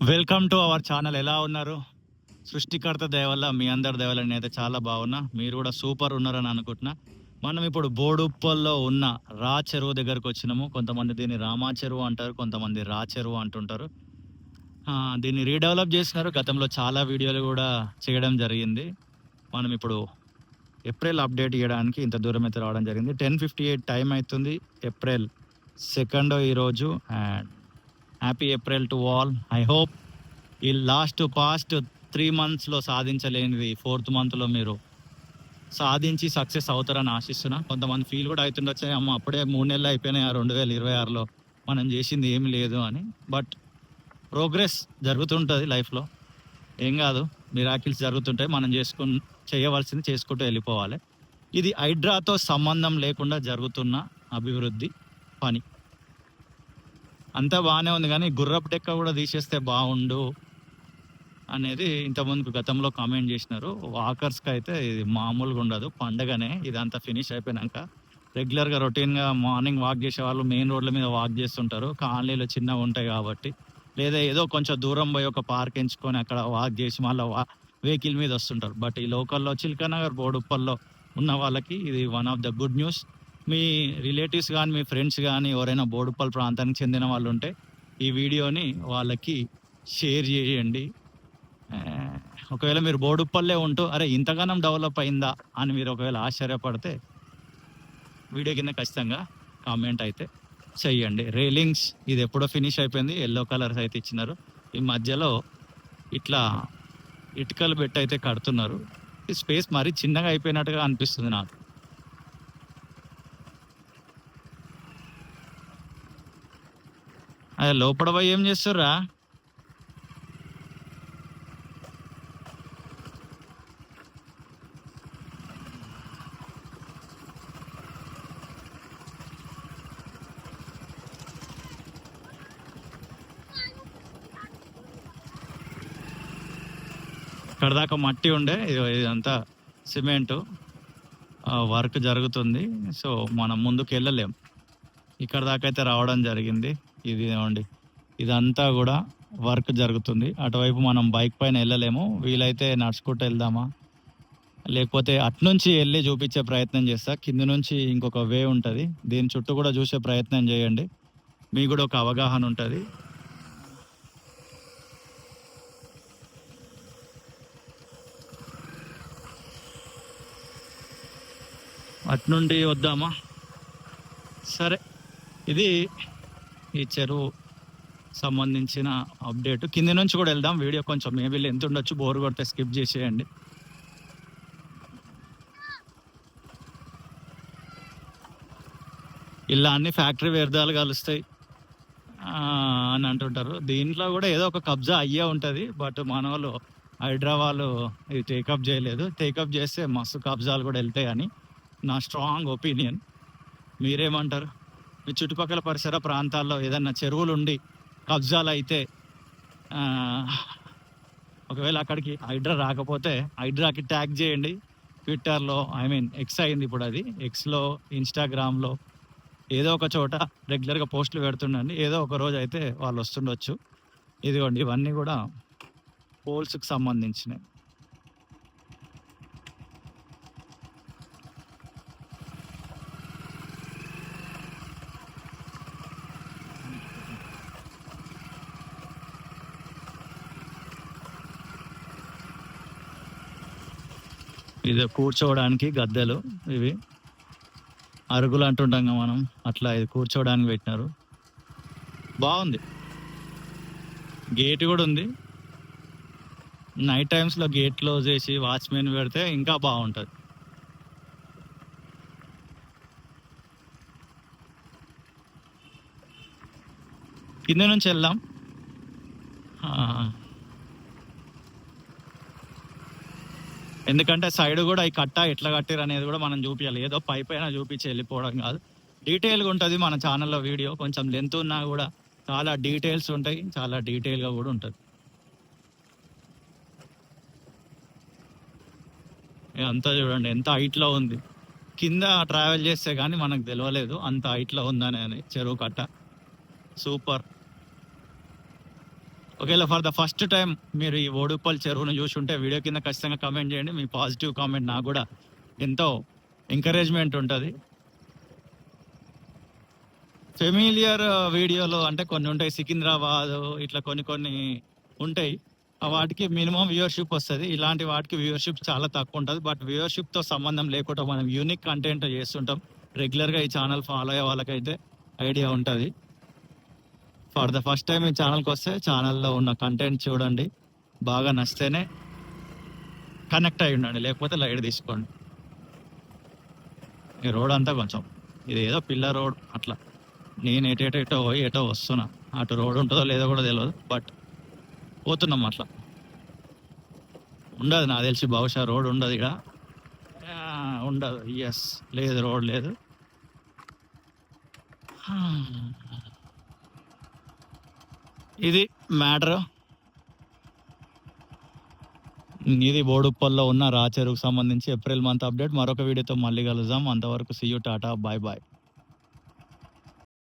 Welcome to our channel. ఎలా ఉన్నారు? సృష్టికర్త దయ వల్ల మీ అందరి దయ వల్ల నేనైతే చాలా బాగున్నా. మీరు కూడా సూపర్ ఉన్నారని అనుకుంటున్నా. మనం ఇప్పుడు బోడుప్పల్లో ఉన్న రా చెరువు దగ్గరకు వచ్చినాము. కొంతమంది దీన్ని రామా చెరువు అంటారు, కొంతమంది రా చెరువు అంటుంటారు. దీన్ని రీడెవలప్ చేసినారు. గతంలో చాలా వీడియోలు కూడా చేయడం జరిగింది. మనం ఇప్పుడు ఏప్రిల్ అప్డేట్ ఇవ్వడానికి ఇంత దూరం అయితే రావడం జరిగింది. 10:58 టైం అవుతుంది. ఏప్రిల్ 2 ఈరోజు. And happy April to all. I hope ఈ పాస్ట్ 3 monthsలో సాధించలేనిది 4th monthలో మీరు సాధించి సక్సెస్ అవుతారని ఆశిస్తున్నా. కొంతమంది ఫీల్ కూడా అవుతుండొచ్చు, అమ్మ అప్పుడే 3 నెలలు అయిపోయినాయి 2026లో మనం చేసింది ఏమి లేదు అని. బట్ ప్రోగ్రెస్ జరుగుతుంటుంది లైఫ్లో, ఏం కాదు, మిరాకిల్స్ జరుగుతుంటాయి. మనం చేయవలసింది చేసుకుంటూ వెళ్ళిపోవాలి. ఇది హైడ్రాతో సంబంధం లేకుండా జరుగుతున్న అభివృద్ధి పని. అంతా బాగానే ఉంది, కానీ గుర్రపు డెక్క కూడా తీసేస్తే బాగుండు అనేది ఇంతకుముందు గతంలో కామెంట్ చేసినారు. వాకర్స్కి అయితే ఇది మామూలుగా ఉండదు, పండగనే. ఇదంతా ఫినిష్ అయిపోయినాక రెగ్యులర్గా రొటీన్గా మార్నింగ్ వాక్ చేసే వాళ్ళు మెయిన్ రోడ్ల మీద వాక్ చేస్తుంటారు. కాలనీలు చిన్నగా ఉంటాయి కాబట్టి, లేదా ఏదో కొంచెం దూరం పోయి ఒక పార్క్ ఎంచుకొని అక్కడ వాక్ చేసి మళ్ళీ వెహికల్ మీద వస్తుంటారు. బట్ ఈ లోకల్లో చిల్కానగర్ బోడుప్పల్లో ఉన్న వాళ్ళకి ఇది one of the good news. Me relatives కానీ మీ ఫ్రెండ్స్ కానీ ఎవరైనా బోడుప్పల్ ప్రాంతానికి చెందిన వాళ్ళు ఉంటే ఈ వీడియోని వాళ్ళకి షేర్ చేయండి. ఒకవేళ మీరు బోడుప్పల్లే ఉంటూ అరే ఇంతగానం డెవలప్ అయిందా అని మీరు ఒకవేళ ఆశ్చర్యపడితే వీడియో కింద ఖచ్చితంగా కామెంట్ అయితే చెయ్యండి. రైలింగ్స్ ఇది ఎప్పుడో ఫినిష్ అయిపోయింది, ఎల్లో కలర్స్ అయితే ఇచ్చినారు. ఈ మధ్యలో ఇట్లా ఇటుకలు పెట్టి అయితే కడుతున్నారు. ఈ స్పేస్ మరీ చిన్నగా అయిపోయినట్టుగా అనిపిస్తుంది నాకు. అదే లోపల పోయి ఏం చేస్తుర్రా? ఇక్కడ దాకా మట్టి ఉండే, ఇదంతా సిమెంటు వర్క్ జరుగుతుంది. సో మనం ముందుకు వెళ్ళలేం. ఇక్కడ దాకా అయితే రావడం జరిగింది. ఇది ఏమండి, ఇదంతా కూడా వర్క్ జరుగుతుంది. అటువైపు మనం బైక్ పైన వెళ్ళలేము. వీలైతే నడుచుకుంటూ వెళ్దామా, లేకపోతే అట్నుంచి వెళ్ళి చూపించే ప్రయత్నం చేస్తా. కింద నుంచి ఇంకొక వే ఉంటుంది, దీని చుట్టూ కూడా చూసే ప్రయత్నం చేయండి, మీకు కూడా ఒక అవగాహన ఉంటుంది. అట్నుండి వద్దామా? సరే, ఇది ఈ చెరువు సంబంధించిన అప్డేట్. కింది నుంచి కూడా వెళ్దాం. వీడియో కొంచెం మేబీ ఎంత ఉండొచ్చు, బోర్ కొడితే స్కిప్ చేసేయండి. ఇలా అన్ని ఫ్యాక్టరీ వ్యర్థాలు కలుస్తాయి అని అంటుంటారు. దీంట్లో కూడా ఏదో ఒక కబ్జా అయ్యే ఉంటుంది. బట్ మన వాళ్ళు హైడ్రా వాళ్ళు ఇది టేకప్ చేయలేదు. టేకప్ చేస్తే మస్తు కబ్జాలు కూడా వెళ్తాయి అని నా స్ట్రాంగ్ ఒపీనియన్. మీరేమంటారు? మీ చుట్టుపక్కల పరిసర ప్రాంతాల్లో ఏదన్నా చెరువులు ఉండి కబ్జాలు అయితే, ఒకవేళ అక్కడికి హైడ్రా రాకపోతే హైడ్రాకి ట్యాగ్ చేయండి. ట్విట్టర్లో, ఎక్స్ అయింది ఇప్పుడు, అది ఎక్స్లో, ఇన్స్టాగ్రామ్లో, ఏదో ఒక చోట రెగ్యులర్గా పోస్టులు పెడుతుండండి. ఏదో ఒక రోజు అయితే వాళ్ళు వస్తుండొచ్చు. ఇదిగోండి, ఇవన్నీ కూడా పోల్స్కి సంబంధించినవి. ఇది కూర్చోవడానికి గద్దెలు, ఇవి అరుగులు అంటుంటాం కదా మనం, అట్లా ఇది కూర్చోవడానికి పెట్టినారు. బాగుంది. గేట్ కూడా ఉంది. నైట్ టైమ్స్లో గేట్ క్లోజ్ చేసి వాచ్మెన్ పెడితే ఇంకా బాగుంటుంది. కింద నుంచి వెళ్దాం. ఎందుకంటే సైడ్ కూడా ఈ కట్ట ఎట్లా కట్టారు అనేది కూడా మనం చూపించాలి. ఏదో పై పైన చూపించి వెళ్ళిపోవడం కాదు, డీటెయిల్గా ఉంటుంది మన ఛానల్లో వీడియో. కొంచెం లెంత్ ఉన్నా కూడా చాలా డీటెయిల్స్ ఉంటాయి, చాలా డీటెయిల్గా కూడా ఉంటుంది. అంతా చూడండి ఎంత హైట్లో ఉంది. కింద ట్రావెల్ చేస్తే కానీ మనకు తెలియలేదు అంత హైట్లో ఉందని చెరువు కట్ట. సూపర్. ఒకవేళ ఫర్ ద ఫస్ట్ టైం మీరు ఈ ఓడుపల్ చెరువును చూసుంటే వీడియో కింద ఖచ్చితంగా కామెంట్ చేయండి. మీ పాజిటివ్ కామెంట్ నాకు కూడా ఎంతో ఎంకరేజ్మెంట్ ఉంటుంది. ఫెమిలియర్ వీడియోలు అంటే కొన్ని ఉంటాయి, సికింద్రాబాద్ ఇట్లా కొన్ని కొన్ని ఉంటాయి. ఆ వాటికి మినిమం వ్యూవర్షిప్ వస్తుంది. ఇలాంటి వాటికి వ్యూవర్షిప్ చాలా తక్కువ ఉంటుంది. బట్ వ్యూవర్షిప్తో సంబంధం లేకుండా మనం యూనిక్ కంటెంట్ చేస్తుంటాం. రెగ్యులర్గా ఈ ఛానల్ ఫాలో అయ్యే వాళ్ళకైతే ఐడియా ఉంటుంది. ఫర్ ద ఫస్ట్ టైం ఈ ఛానల్కి వస్తే ఛానల్లో ఉన్న కంటెంట్ చూడండి, బాగా నచ్చితేనే కనెక్ట్ అయి ఉండండి, లేకపోతే లైట్ తీసుకోండి. ఈ రోడ్ అంతా కొంచెం ఇది ఏదో పిల్ల రోడ్ అట్లా, నేను ఎటో పోయి ఎటో వస్తున్నా. అటు రోడ్ ఉంటుందో లేదో కూడా తెలియదు, బట్ పోతున్నాం అట్లా. ఉండదు నాకు తెలిసి, బహుశా రోడ్ ఉండదు ఇక్కడ, ఉండదు. ఎస్, లేదు, రోడ్ లేదు. ఇది మ్యాటర్. ఇది బోడుప్పల్లో ఉన్న రాచెరుకు సంబంధించి ఏప్రిల్ మంత్ అప్డేట్. మరొక వీడియోతో మళ్ళీ కలుద్దాం. అంతవరకు see you, tata, bye bye.